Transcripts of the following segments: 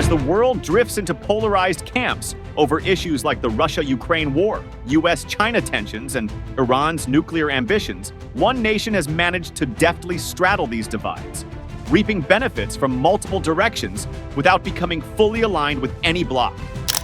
As the world drifts into polarized camps over issues like the Russia-Ukraine war, US-China tensions, and Iran's nuclear ambitions, one nation has managed to deftly straddle these divides, reaping benefits from multiple directions without becoming fully aligned with any bloc.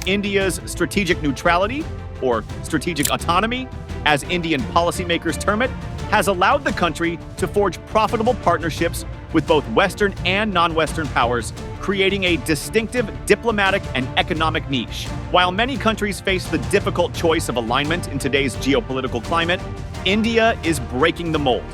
India's strategic neutrality, or strategic autonomy, as Indian policymakers term it, has allowed the country to forge profitable partnerships with both Western and non-Western powers, creating a distinctive diplomatic and economic niche. While many countries face the difficult choice of alignment in today's geopolitical climate, India is breaking the mold,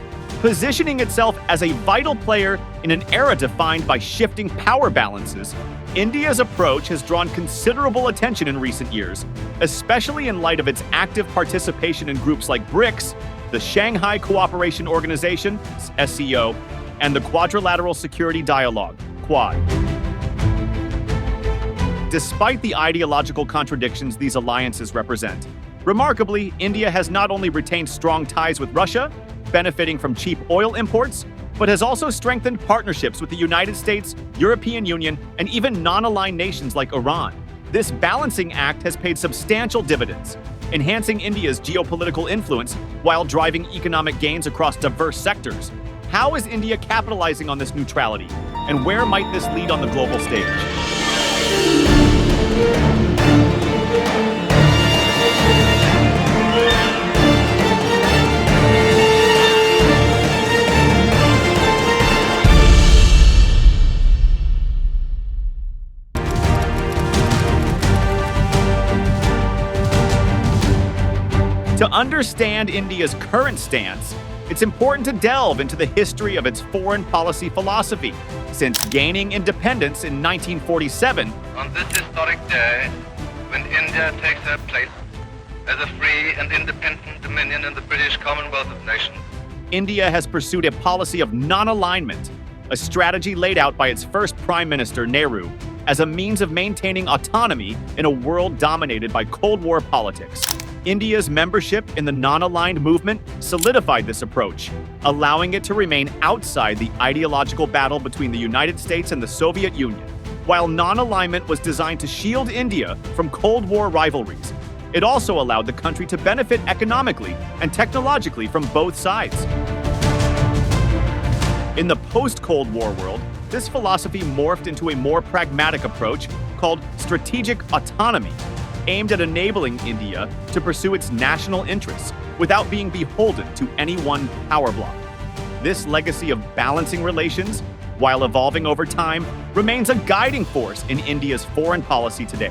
positioning itself as a vital player in an era defined by shifting power balances. India's approach has drawn considerable attention in recent years, especially in light of its active participation in groups like BRICS, the Shanghai Cooperation Organization, SCO, and the Quadrilateral Security Dialogue, Quad. Despite the ideological contradictions these alliances represent, remarkably, India has not only retained strong ties with Russia, benefiting from cheap oil imports, but has also strengthened partnerships with the United States, European Union, and even non-aligned nations like Iran. This balancing act has paid substantial dividends, enhancing India's geopolitical influence while driving economic gains across diverse sectors. How is India capitalizing on this neutrality, and where might this lead on the global stage? To understand India's current stance, it's important to delve into the history of its foreign policy philosophy. Since gaining independence in 1947, on this historic day, when India takes her place as a free and independent dominion in the British Commonwealth of Nations, India has pursued a policy of non-alignment, a strategy laid out by its first Prime Minister, Nehru, as a means of maintaining autonomy in a world dominated by Cold War politics. India's membership in the non-aligned movement solidified this approach, allowing it to remain outside the ideological battle between the United States and the Soviet Union. While non-alignment was designed to shield India from Cold War rivalries, it also allowed the country to benefit economically and technologically from both sides. In the post-Cold War world, this philosophy morphed into a more pragmatic approach called strategic autonomy, aimed at enabling India to pursue its national interests without being beholden to any one power bloc. This legacy of balancing relations, while evolving over time, remains a guiding force in India's foreign policy today,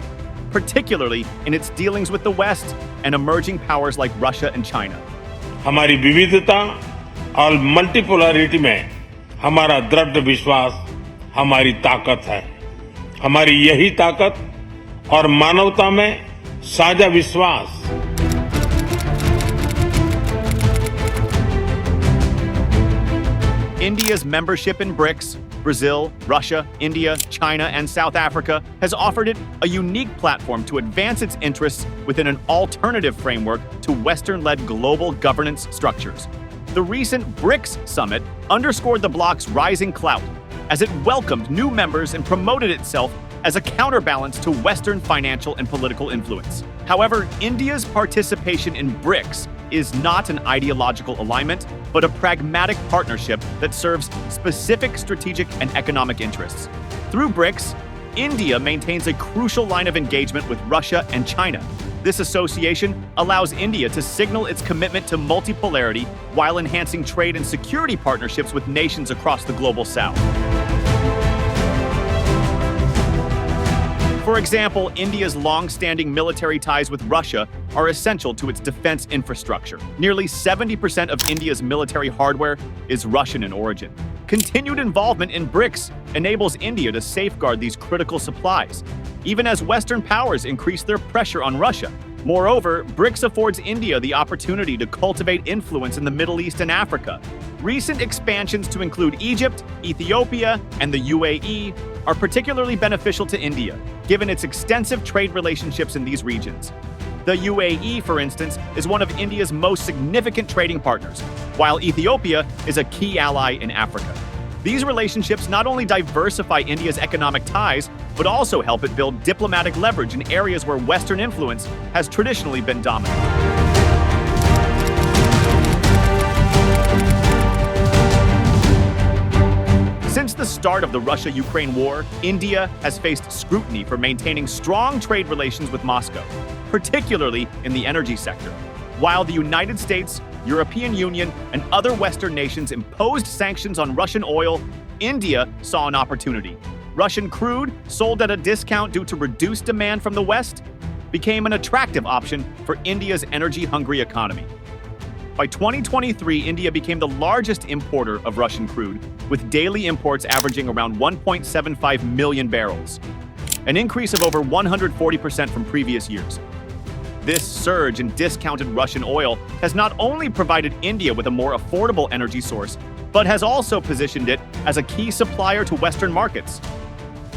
particularly in its dealings with the West and emerging powers like Russia and China. हमारी विविधता और multipolarity में हमारा दृढ़ विश्वास हमारी ताकत है। हमारी यही ताकत और मानवता में साझा विश्वास India's membership in BRICS, Brazil, Russia, India, China, and South Africa has offered it a unique platform to advance its interests within an alternative framework to Western-led global governance structures. The recent BRICS summit underscored the bloc's rising clout as it welcomed new members and promoted itself as a counterbalance to Western financial and political influence. However, India's participation in BRICS is not an ideological alignment, but a pragmatic partnership that serves specific strategic and economic interests. Through BRICS, India maintains a crucial line of engagement with Russia and China. This association allows India to signal its commitment to multipolarity while enhancing trade and security partnerships with nations across the global south. For example, India's long-standing military ties with Russia are essential to its defense infrastructure. Nearly 70% of India's military hardware is Russian in origin. Continued involvement in BRICS enables India to safeguard these critical supplies, even as Western powers increase their pressure on Russia. Moreover, BRICS affords India the opportunity to cultivate influence in the Middle East and Africa. Recent expansions to include Egypt, Ethiopia, and the UAE are particularly beneficial to India, given its extensive trade relationships in these regions. The UAE, for instance, is one of India's most significant trading partners, while Ethiopia is a key ally in Africa. These relationships not only diversify India's economic ties, but also help it build diplomatic leverage in areas where Western influence has traditionally been dominant. Since the start of the Russia-Ukraine war, India has faced scrutiny for maintaining strong trade relations with Moscow, particularly in the energy sector. While the United States, European Union, and other Western nations imposed sanctions on Russian oil, India saw an opportunity. Russian crude, sold at a discount due to reduced demand from the West, became an attractive option for India's energy-hungry economy. By 2023, India became the largest importer of Russian crude, with daily imports averaging around 1.75 million barrels, an increase of over 140% from previous years. This surge in discounted Russian oil has not only provided India with a more affordable energy source, but has also positioned it as a key supplier to Western markets.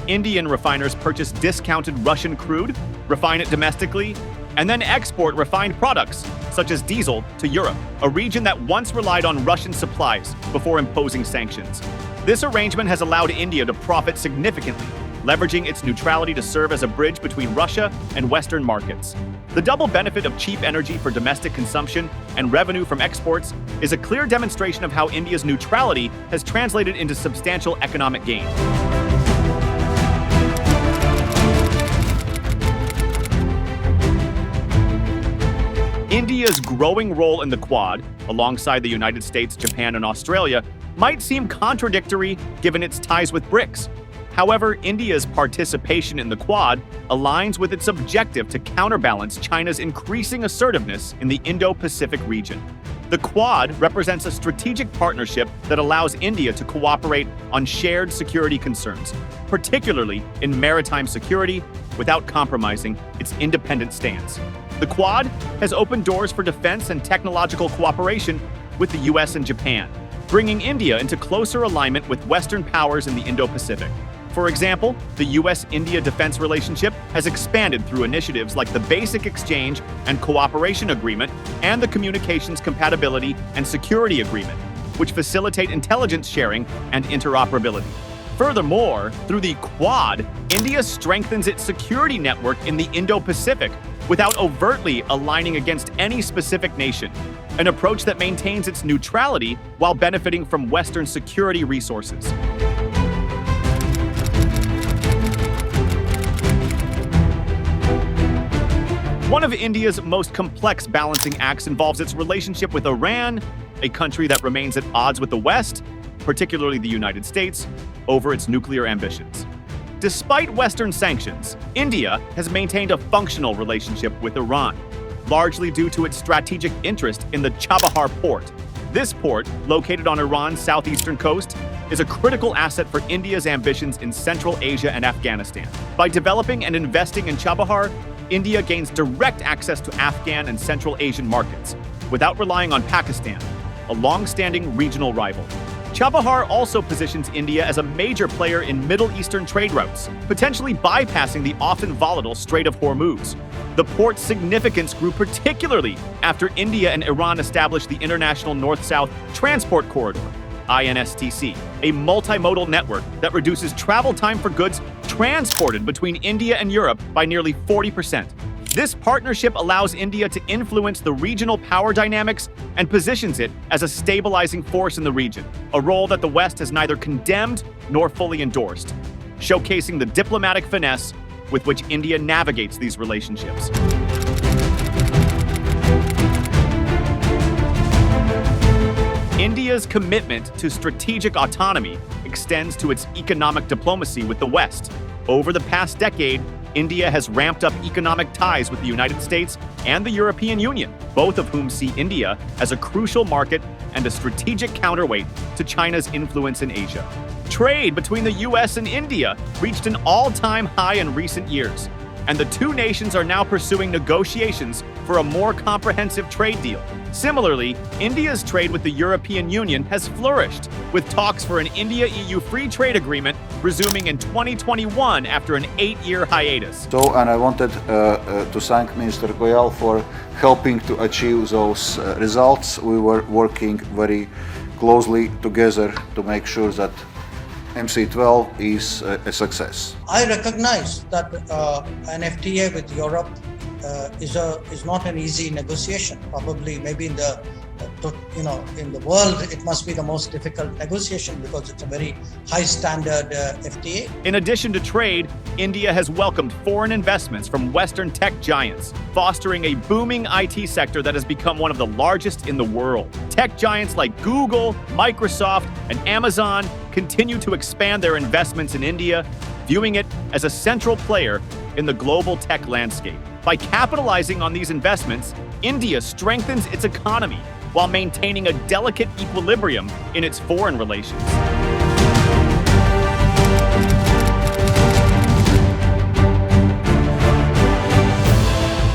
Indian refiners purchase discounted Russian crude, refine it domestically, and then export refined products, such as diesel, to Europe, a region that once relied on Russian supplies before imposing sanctions. This arrangement has allowed India to profit significantly, leveraging its neutrality to serve as a bridge between Russia and Western markets. The double benefit of cheap energy for domestic consumption and revenue from exports is a clear demonstration of how India's neutrality has translated into substantial economic gain. India's growing role in the Quad, alongside the United States, Japan, and Australia, might seem contradictory given its ties with BRICS. However, India's participation in the Quad aligns with its objective to counterbalance China's increasing assertiveness in the Indo-Pacific region. The Quad represents a strategic partnership that allows India to cooperate on shared security concerns, particularly in maritime security, without compromising its independent stance. The Quad has opened doors for defense and technological cooperation with the US and Japan, bringing India into closer alignment with Western powers in the Indo-Pacific. For example, the US-India defense relationship has expanded through initiatives like the Basic Exchange and Cooperation Agreement and the Communications Compatibility and Security Agreement, which facilitate intelligence sharing and interoperability. Furthermore, through the Quad, India strengthens its security network in the Indo-Pacific without overtly aligning against any specific nation, an approach that maintains its neutrality while benefiting from Western security resources. One of India's most complex balancing acts involves its relationship with Iran, a country that remains at odds with the West, particularly the United States, over its nuclear ambitions. Despite Western sanctions, India has maintained a functional relationship with Iran, largely due to its strategic interest in the Chabahar port. This port, located on Iran's southeastern coast, is a critical asset for India's ambitions in Central Asia and Afghanistan. By developing and investing in Chabahar, India gains direct access to Afghan and Central Asian markets, without relying on Pakistan, a long-standing regional rival. Chabahar also positions India as a major player in Middle Eastern trade routes, potentially bypassing the often volatile Strait of Hormuz. The port's significance grew particularly after India and Iran established the International North-South Transport Corridor, INSTC, a multimodal network that reduces travel time for goods transported between India and Europe by nearly 40%. This partnership allows India to influence the regional power dynamics and positions it as a stabilizing force in the region, a role that the West has neither condemned nor fully endorsed, showcasing the diplomatic finesse with which India navigates these relationships. India's commitment to strategic autonomy extends to its economic diplomacy with the West. Over the past decade, India has ramped up economic ties with the United States and the European Union, both of whom see India as a crucial market and a strategic counterweight to China's influence in Asia. Trade between the US and India reached an all-time high in recent years, and the two nations are now pursuing negotiations for a more comprehensive trade deal. Similarly, India's trade with the European Union has flourished, with talks for an India-EU free trade agreement resuming in 2021 after an 8-year hiatus. And I wanted to thank Minister Goyal for helping to achieve those results. We were working very closely together to make sure that MC12 is a success. I recognize that an FTA with Europe is not an easy negotiation. Probably, maybe in the world, it must be the most difficult negotiation because it's a very high standard FTA. In addition to trade, India has welcomed foreign investments from Western tech giants, fostering a booming IT sector that has become one of the largest in the world. Tech giants like Google, Microsoft, and Amazon continue to expand their investments in India, viewing it as a central player in the global tech landscape. By capitalizing on these investments, India strengthens its economy while maintaining a delicate equilibrium in its foreign relations.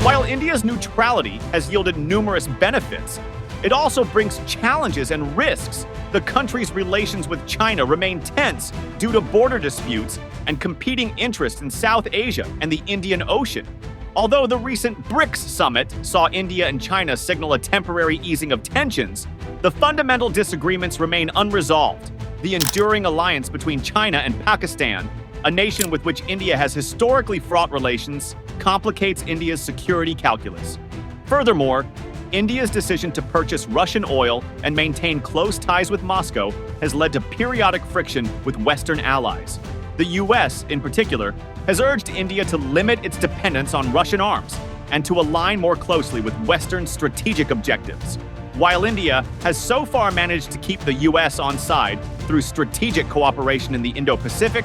While India's neutrality has yielded numerous benefits, it also brings challenges and risks. The country's relations with China remain tense due to border disputes and competing interests in South Asia and the Indian Ocean. Although the recent BRICS summit saw India and China signal a temporary easing of tensions, the fundamental disagreements remain unresolved. The enduring alliance between China and Pakistan, a nation with which India has historically fraught relations, complicates India's security calculus. Furthermore, India's decision to purchase Russian oil and maintain close ties with Moscow has led to periodic friction with Western allies. The US, in particular, has urged India to limit its dependence on Russian arms and to align more closely with Western strategic objectives. While India has so far managed to keep the US on side through strategic cooperation in the Indo-Pacific,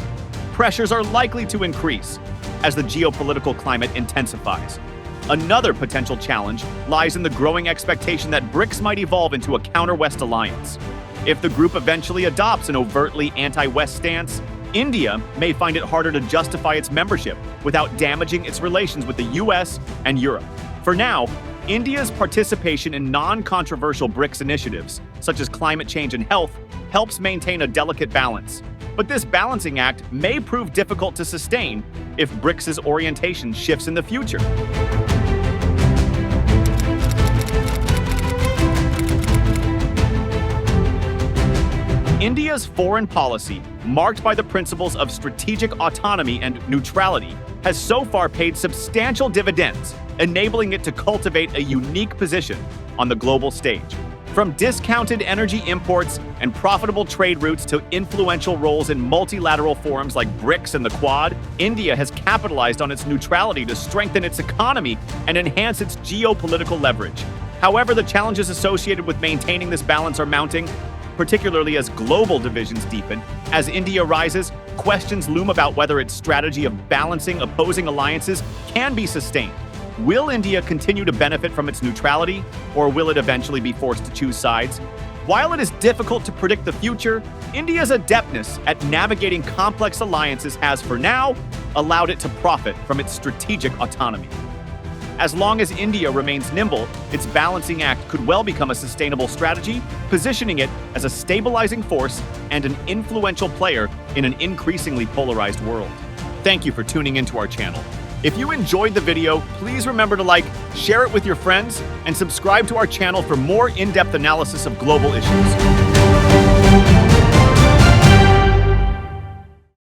pressures are likely to increase as the geopolitical climate intensifies. Another potential challenge lies in the growing expectation that BRICS might evolve into a counter-West alliance. If the group eventually adopts an overtly anti-West stance, India may find it harder to justify its membership without damaging its relations with the US and Europe. For now, India's participation in non-controversial BRICS initiatives, such as climate change and health, helps maintain a delicate balance. But this balancing act may prove difficult to sustain if BRICS's orientation shifts in the future. India's foreign policy, marked by the principles of strategic autonomy and neutrality, has so far paid substantial dividends, enabling it to cultivate a unique position on the global stage. From discounted energy imports and profitable trade routes to influential roles in multilateral forums like BRICS and the Quad, India has capitalized on its neutrality to strengthen its economy and enhance its geopolitical leverage. However, the challenges associated with maintaining this balance are mounting, particularly as global divisions deepen. As India rises, questions loom about whether its strategy of balancing opposing alliances can be sustained. Will India continue to benefit from its neutrality, or will it eventually be forced to choose sides? While it is difficult to predict the future, India's adeptness at navigating complex alliances has, for now, allowed it to profit from its strategic autonomy. As long as India remains nimble, its balancing act could well become a sustainable strategy, positioning it as a stabilizing force and an influential player in an increasingly polarized world. Thank you for tuning into our channel. If you enjoyed the video, please remember to like, share it with your friends, and subscribe to our channel for more in-depth analysis of global issues.